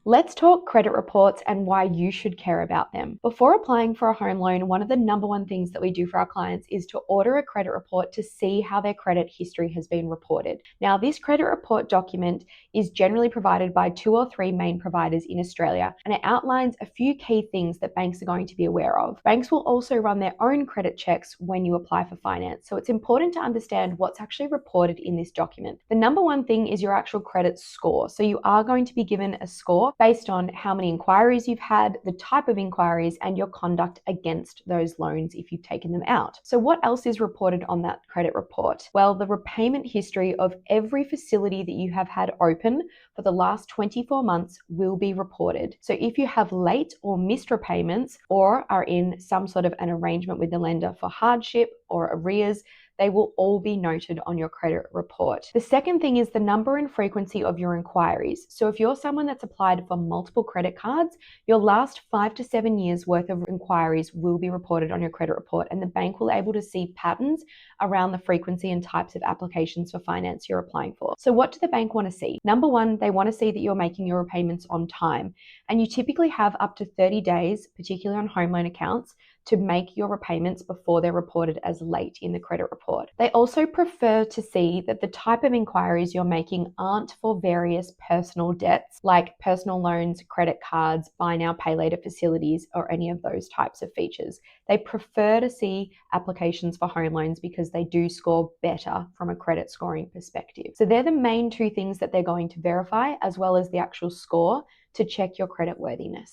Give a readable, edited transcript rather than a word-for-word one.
Let's talk credit reports and why you should care about them. Before applying for a home loan, one of the number one things that we do for our clients is to order a credit report to see how their credit history has been reported. Now, this credit report document is generally provided by 2 or 3 main providers in Australia, and it outlines a few key things that banks are going to be aware of. Banks will also run their own credit checks when you apply for finance, so it's important to understand what's actually reported in this document. The number one thing is your actual credit score. So you are going to be given a score based on how many inquiries you've had, the type of inquiries, and your conduct against those loans if you've taken them out. So what else is reported on that credit report? Well, the repayment history of every facility that you have had open for the last 24 months will be reported. So if you have late or missed repayments or are in some sort of an arrangement with the lender for hardship or arrears, they will all be noted on your credit report. The second thing is the number and frequency of your inquiries. So if you're someone that's applied for multiple credit cards, your last 5 to 7 years worth of inquiries will be reported on your credit report, and the bank will be able to see patterns around the frequency and types of applications for finance you're applying for. So what do the bank want to see? Number one, they want to see that you're making your repayments on time. And you typically have up to 30 days, particularly on home loan accounts, to make your repayments before they're reported as late in the credit report. They also prefer to see that the type of inquiries you're making aren't for various personal debts like personal loans, credit cards, buy now, pay later facilities, or any of those types of features. They prefer to see applications for home loans because they do score better from a credit scoring perspective. So they're the main two things that they're going to verify, as well as the actual score to check your credit worthiness.